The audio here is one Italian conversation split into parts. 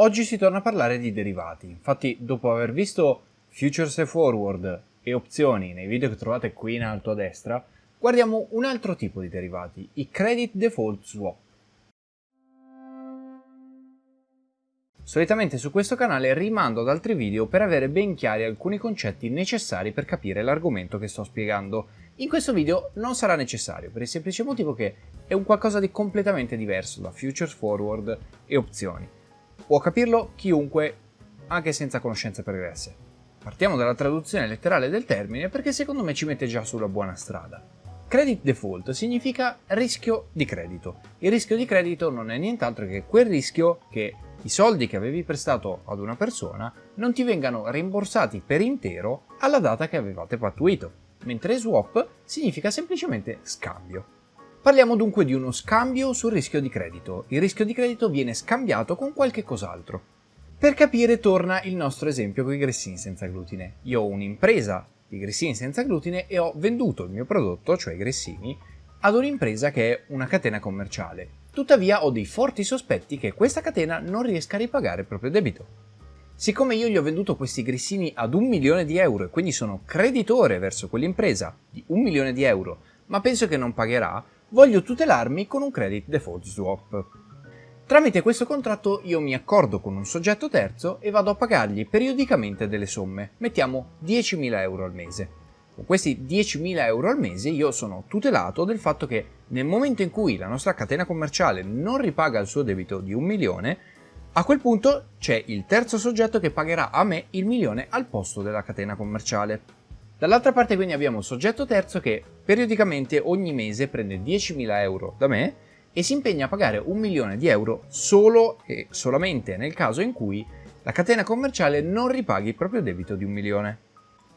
Oggi si torna a parlare di derivati, infatti dopo aver visto futures e forward e opzioni nei video che trovate qui in alto a destra, guardiamo un altro tipo di derivati, i credit default swap. Solitamente su questo canale rimando ad altri video per avere ben chiari alcuni concetti necessari per capire l'argomento che sto spiegando. In questo video non sarà necessario per il semplice motivo che è un qualcosa di completamente diverso da futures, forward e opzioni. Può capirlo chiunque, anche senza conoscenze pregresse. Partiamo dalla traduzione letterale del termine perché secondo me ci mette già sulla buona strada. Credit default significa rischio di credito. Il rischio di credito non è nient'altro che quel rischio che i soldi che avevi prestato ad una persona non ti vengano rimborsati per intero alla data che avevate pattuito, mentre swap significa semplicemente scambio. Parliamo dunque di uno scambio sul rischio di credito. Il rischio di credito viene scambiato con qualche cos'altro. Per capire torna il nostro esempio con i grissini senza glutine. Io ho un'impresa di grissini senza glutine e ho venduto il mio prodotto, cioè i grissini, ad un'impresa che è una catena commerciale. Tuttavia ho dei forti sospetti che questa catena non riesca a ripagare il proprio debito. Siccome io gli ho venduto questi grissini ad 1 milione di euro e quindi sono creditore verso quell'impresa di 1 milione di euro, ma penso che non pagherà, voglio tutelarmi con un credit default swap. Tramite questo contratto io mi accordo con un soggetto terzo e vado a pagargli periodicamente delle somme, mettiamo 10.000 euro al mese. Con questi 10.000 euro al mese io sono tutelato del fatto che nel momento in cui la nostra catena commerciale non ripaga il suo debito di 1 milione, a quel punto c'è il terzo soggetto che pagherà a me il milione al posto della catena commerciale. Dall'altra parte quindi abbiamo un soggetto terzo che periodicamente ogni mese prende 10.000 euro da me e si impegna a pagare 1 milione di euro solo e solamente nel caso in cui la catena commerciale non ripaghi il proprio debito di 1 milione.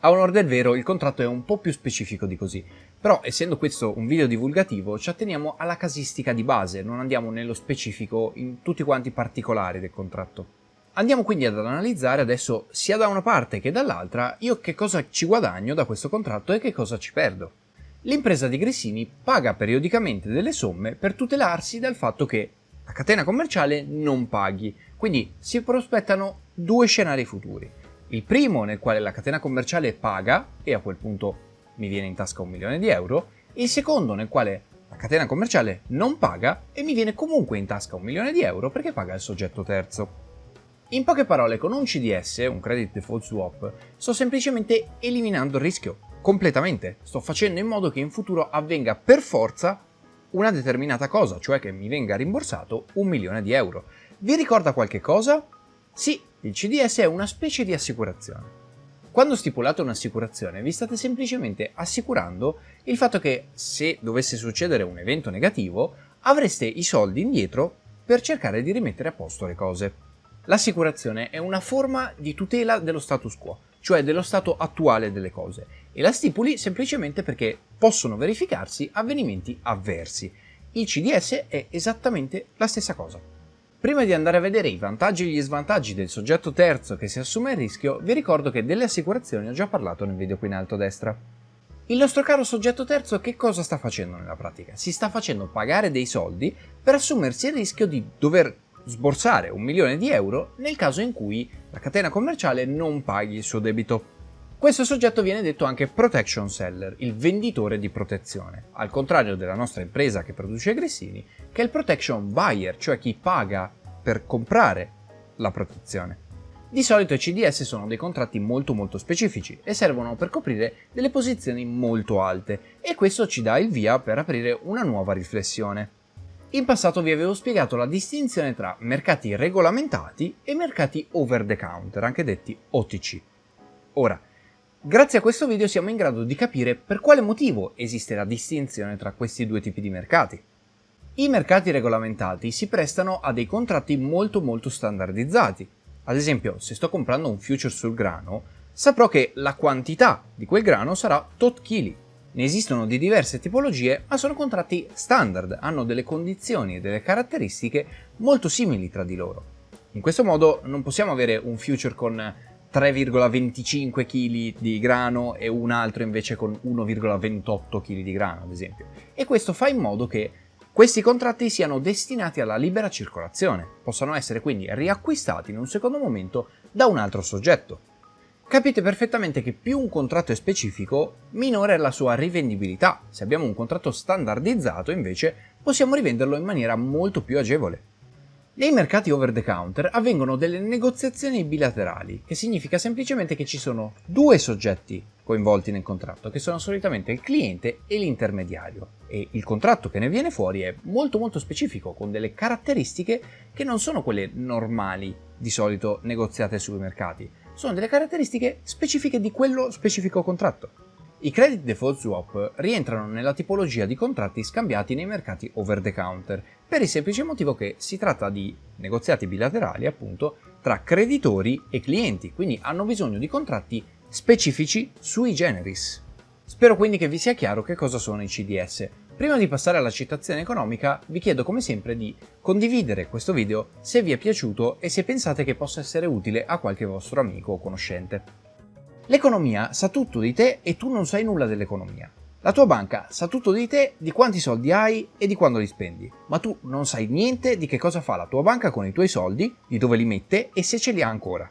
A onor del vero il contratto è un po' più specifico di così, però essendo questo un video divulgativo ci atteniamo alla casistica di base, non andiamo nello specifico in tutti quanti i particolari del contratto. Andiamo quindi ad analizzare adesso sia da una parte che dall'altra io che cosa ci guadagno da questo contratto e che cosa ci perdo. L'impresa di grissini paga periodicamente delle somme per tutelarsi dal fatto che la catena commerciale non paghi, quindi si prospettano due scenari futuri. Il primo nel quale la catena commerciale paga e a quel punto mi viene in tasca 1 milione di euro, e il secondo nel quale la catena commerciale non paga e mi viene comunque in tasca 1 milione di euro perché paga il soggetto terzo. In poche parole, con un CDS, un Credit Default Swap, sto semplicemente eliminando il rischio, completamente. Sto facendo in modo che in futuro avvenga per forza una determinata cosa, cioè che mi venga rimborsato 1 milione di euro. Vi ricorda qualche cosa? Sì, il CDS è una specie di assicurazione. Quando stipulate un'assicurazione vi state semplicemente assicurando il fatto che se dovesse succedere un evento negativo avreste i soldi indietro per cercare di rimettere a posto le cose. L'assicurazione è una forma di tutela dello status quo, cioè dello stato attuale delle cose, e la stipuli semplicemente perché possono verificarsi avvenimenti avversi. Il CDS è esattamente la stessa cosa. Prima di andare a vedere i vantaggi e gli svantaggi del soggetto terzo che si assume il rischio, vi ricordo che delle assicurazioni ho già parlato nel video qui in alto a destra. Il nostro caro soggetto terzo che cosa sta facendo nella pratica? Si sta facendo pagare dei soldi per assumersi il rischio di dover sborsare 1 milione di euro nel caso in cui la catena commerciale non paghi il suo debito. Questo soggetto viene detto anche protection seller, il venditore di protezione, al contrario della nostra impresa che produce grissini, che è il protection buyer, cioè chi paga per comprare la protezione. Di solito i CDS sono dei contratti molto specifici e servono per coprire delle posizioni molto alte, e questo ci dà il via per aprire una nuova riflessione. In passato vi avevo spiegato la distinzione tra mercati regolamentati e mercati over the counter, anche detti OTC. Ora, grazie a questo video siamo in grado di capire per quale motivo esiste la distinzione tra questi due tipi di mercati. I mercati regolamentati si prestano a dei contratti molto standardizzati. Ad esempio, se sto comprando un future sul grano, saprò che la quantità di quel grano sarà tot chili. Ne esistono di diverse tipologie, ma sono contratti standard, hanno delle condizioni e delle caratteristiche molto simili tra di loro. In questo modo non possiamo avere un future con 3,25 kg di grano e un altro invece con 1,28 kg di grano, ad esempio. E questo fa in modo che questi contratti siano destinati alla libera circolazione, possano essere quindi riacquistati in un secondo momento da un altro soggetto. Capite perfettamente che più un contratto è specifico, minore è la sua rivendibilità. Se abbiamo un contratto standardizzato, invece, possiamo rivenderlo in maniera molto più agevole. Nei mercati over the counter avvengono delle negoziazioni bilaterali, che significa semplicemente che ci sono due soggetti coinvolti nel contratto, che sono solitamente il cliente e l'intermediario, e il contratto che ne viene fuori è molto specifico, con delle caratteristiche che non sono quelle normali di solito negoziate sui mercati, sono delle caratteristiche specifiche di quello specifico contratto. I credit default swap rientrano nella tipologia di contratti scambiati nei mercati over the counter, per il semplice motivo che si tratta di negoziati bilaterali, appunto, tra creditori e clienti, quindi hanno bisogno di contratti specifici sui generis. Spero quindi che vi sia chiaro che cosa sono i CDS. Prima di passare alla citazione economica, vi chiedo come sempre di condividere questo video se vi è piaciuto e se pensate che possa essere utile a qualche vostro amico o conoscente. L'economia sa tutto di te e tu non sai nulla dell'economia. La tua banca sa tutto di te, di quanti soldi hai e di quando li spendi, ma tu non sai niente di che cosa fa la tua banca con i tuoi soldi, di dove li mette e se ce li ha ancora.